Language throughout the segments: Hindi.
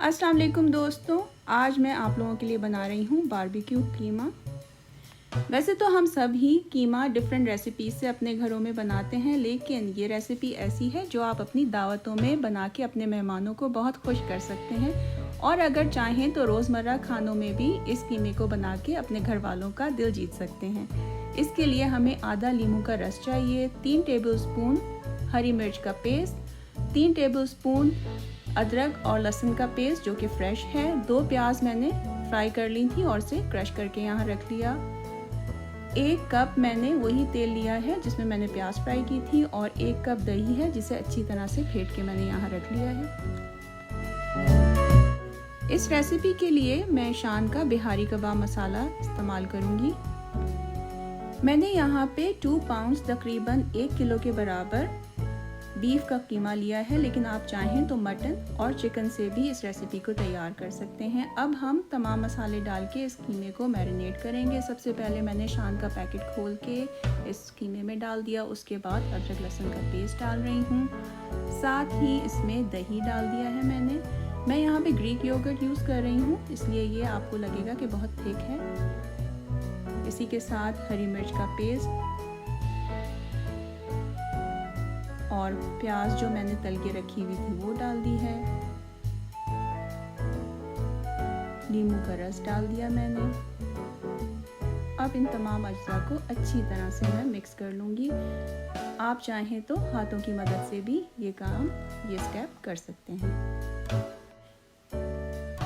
अस्सलाम वालेकुम दोस्तों, आज मैं आप लोगों के लिए बना रही हूँ बारबेक्यू कीमा। वैसे तो हम सब ही कीमा डिफरेंट रेसिपीज़ से अपने घरों में बनाते हैं, लेकिन ये रेसिपी ऐसी है जो आप अपनी दावतों में बना के अपने मेहमानों को बहुत खुश कर सकते हैं और अगर चाहें तो रोज़मर्रा खानों में भी इस कीमे को बना के अपने घर वालों का दिल जीत सकते हैं। इसके लिए हमें आधा नींबू का रस चाहिए, 3 टेबलस्पून हरी मिर्च का पेस्ट, 3 टेबलस्पून अदरक और लहसुन का पेस्ट जो कि फ्रेश है, 2 प्याज मैंने फ्राई कर ली थी और इसे क्रश करके यहाँ रख लिया। 1 कप मैंने वही तेल लिया है जिसमें मैंने प्याज फ्राई की थी और 1 कप दही है जिसे अच्छी तरह से फेंट के मैंने यहाँ रख लिया है। इस रेसिपी के लिए मैं शान का बिहारी कबाब मसाला इस्तेमाल करूँगी। मैंने यहाँ पे 2 पाउंड्स तकरीबन 1 किलो के बराबर बीफ का कीमा लिया है, लेकिन आप चाहें तो मटन और चिकन से भी इस रेसिपी को तैयार कर सकते हैं। अब हम तमाम मसाले डाल के इस कीमे को मैरिनेट करेंगे। सबसे पहले मैंने शान का पैकेट खोल के इस कीमे में डाल दिया, उसके बाद अदरक लहसुन का पेस्ट डाल रही हूँ, साथ ही इसमें दही डाल दिया है मैं यहाँ पे ग्रीक योगर्ट यूज़ कर रही हूँ, इसलिए ये आपको लगेगा कि बहुत थिक है। इसी के साथ हरी मिर्च का पेस्ट और प्याज जो मैंने तल के रखी हुई थी वो डाल दी है, नींबू का रस डाल दिया मैंने। अब इन तमाम अज्जा को अच्छी तरह से मैं मिक्स कर लूँगी। आप चाहें तो हाथों की मदद से भी ये स्टेप कर सकते हैं।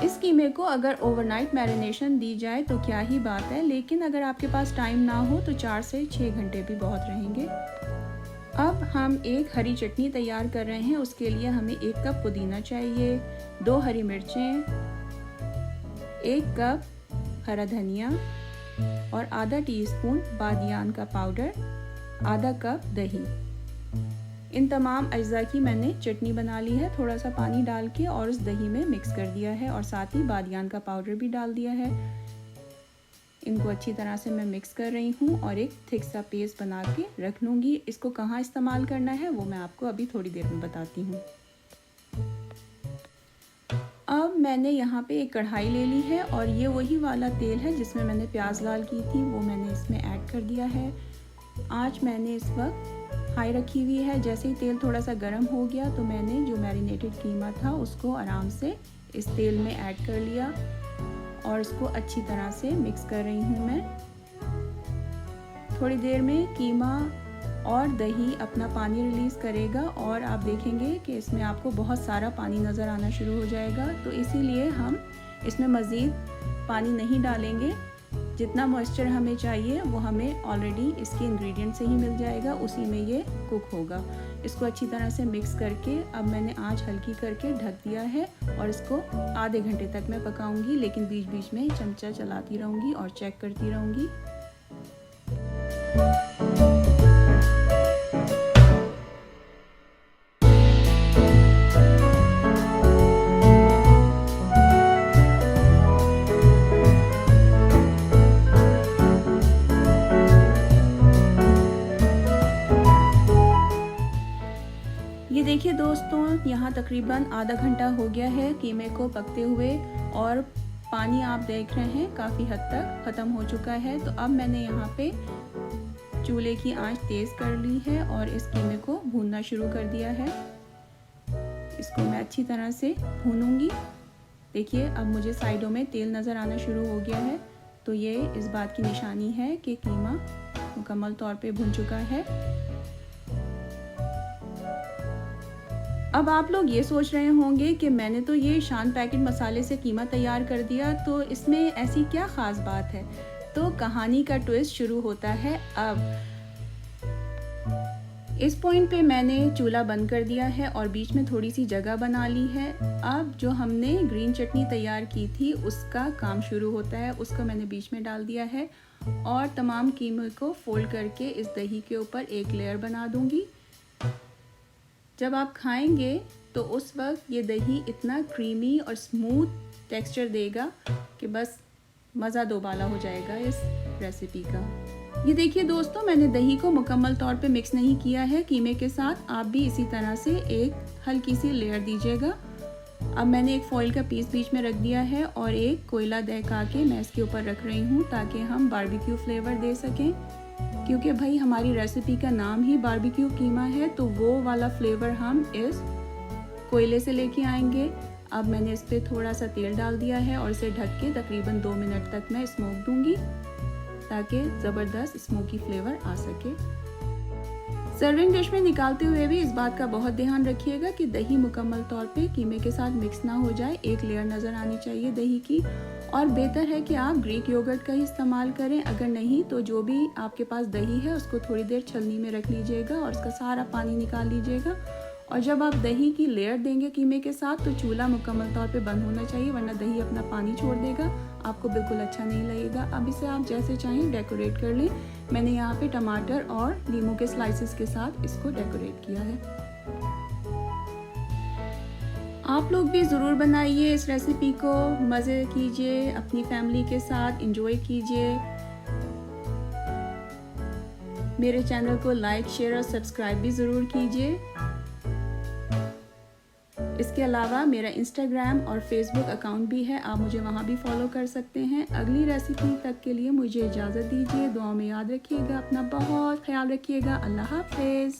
इस कीमे को अगर ओवरनाइट मैरिनेशन दी जाए तो क्या ही बात है, लेकिन अगर आपके पास टाइम ना हो तो 4 से 6 घंटे भी बहुत रहेंगे। अब हम एक हरी चटनी तैयार कर रहे हैं। उसके लिए हमें 1 कप पुदीना चाहिए, 2 हरी मिर्चें, 1 कप हरा धनिया और आधा टीस्पून बादियान का पाउडर, आधा कप दही। इन तमाम अज्जा की मैंने चटनी बना ली है, थोड़ा सा पानी डाल के और उस दही में मिक्स कर दिया है और साथ ही बादियान का पाउडर भी डाल दिया है। इनको अच्छी तरह से मैं मिक्स कर रही हूँ और एक थिक सा पेस्ट बना के रख लूँगी। इसको कहाँ इस्तेमाल करना है वो मैं आपको अभी थोड़ी देर में बताती हूँ। अब मैंने यहाँ पे एक कढ़ाई ले ली है और ये वही वाला तेल है जिसमें मैंने प्याज लाल की थी, वो मैंने इसमें ऐड कर दिया है। आँच मैंने इस वक्त हाई रखी हुई है। जैसे ही तेल थोड़ा सा गर्म हो गया तो मैंने जो मैरिनेटेड कीमा था उसको आराम से इस तेल में ऐड कर लिया और इसको अच्छी तरह से मिक्स कर रही हूँ मैं। थोड़ी देर में कीमा और दही अपना पानी रिलीज़ करेगा और आप देखेंगे कि इसमें आपको बहुत सारा पानी नज़र आना शुरू हो जाएगा, तो इसीलिए हम इसमें मज़ीद पानी नहीं डालेंगे। जितना मॉइस्चर हमें चाहिए वो हमें ऑलरेडी इसके इंग्रेडिएंट से ही मिल जाएगा, उसी में ये कुक होगा। इसको अच्छी तरह से मिक्स करके अब मैंने आंच हल्की करके ढक दिया है और इसको आधे घंटे तक मैं पकाऊंगी, लेकिन बीच बीच में चमचा चलाती रहूँगी और चेक करती रहूँगी। ये देखिए दोस्तों, यहाँ तकरीबन आधा घंटा हो गया है कीमे को पकते हुए और पानी आप देख रहे हैं काफ़ी हद तक ख़त्म हो चुका है। तो अब मैंने यहाँ पे चूल्हे की आंच तेज़ कर ली है और इस कीमे को भूनना शुरू कर दिया है। इसको मैं अच्छी तरह से भूनूंगी। देखिए अब मुझे साइडों में तेल नज़र आना शुरू हो गया है, तो ये इस बात की निशानी है कि कीमा मुकम्मल तौर पे भुन चुका है। अब आप लोग ये सोच रहे होंगे कि मैंने तो ये शान पैकेट मसाले से कीमा तैयार कर दिया, तो इसमें ऐसी क्या ख़ास बात है। तो कहानी का ट्विस्ट शुरू होता है। अब इस पॉइंट पे मैंने चूल्हा बंद कर दिया है और बीच में थोड़ी सी जगह बना ली है। अब जो हमने ग्रीन चटनी तैयार की थी उसका काम शुरू होता है। उसको मैंने बीच में डाल दिया है और तमाम कीमे को फोल्ड करके इस दही के ऊपर एक लेयर बना दूंगी। जब आप खाएंगे तो उस वक्त ये दही इतना क्रीमी और स्मूथ टेक्सचर देगा कि बस मज़ा दोबाला हो जाएगा इस रेसिपी का। ये देखिए दोस्तों, मैंने दही को मुकम्मल तौर पे मिक्स नहीं किया है कीमे के साथ। आप भी इसी तरह से एक हल्की सी लेयर दीजिएगा अब मैंने एक फॉइल का पीस बीच में रख दिया है और एक कोयला दहका के मैं इसके ऊपर रख रही हूँ ताकि हम बारबेक्यू फ्लेवर दे सकें, क्योंकि भाई हमारी रेसिपी का नाम ही बारबेक्यू कीमा है, तो वो वाला फ्लेवर हम इस कोयले से लेके आएंगे। अब मैंने इस पर थोड़ा सा तेल डाल दिया है और इसे ढक के तकरीबन 2 मिनट तक मैं स्मोक दूंगी ताकि ज़बरदस्त स्मोकी फ्लेवर आ सके। सर्विंग डिश में निकालते हुए भी इस बात का बहुत ध्यान रखिएगा कि दही मुकम्मल तौर पे कीमे के साथ मिक्स ना हो जाए, एक लेयर नज़र आनी चाहिए दही की। और बेहतर है कि आप ग्रीक योगर्ट का ही इस्तेमाल करें, अगर नहीं तो जो भी आपके पास दही है उसको थोड़ी देर छलनी में रख लीजिएगा और उसका सारा पानी निकाल लीजिएगा। और जब आप दही की लेयर देंगे कीमे के साथ तो चूल्हा मुकम्मल तौर पे बंद होना चाहिए, वरना दही अपना पानी छोड़ देगा, आपको बिल्कुल अच्छा नहीं लगेगा। अब इसे आप जैसे चाहें डेकोरेट कर लें। मैंने यहाँ पे टमाटर और नींबू के स्लाइसेस के साथ इसको डेकोरेट किया है। आप लोग भी ज़रूर बनाइए इस रेसिपी को, मज़े कीजिए, अपनी फैमिली के साथ एंजॉय कीजिए। मेरे चैनल को लाइक, शेयर और सब्सक्राइब भी ज़रूर कीजिए। इसके अलावा मेरा इंस्टाग्राम और फेसबुक अकाउंट भी है, आप मुझे वहाँ भी फॉलो कर सकते हैं। अगली रेसिपी तक के लिए मुझे इजाज़त दीजिए। दुआ में याद रखिएगा, अपना बहुत ख्याल रखिएगा। अल्लाह हाफ़िज़।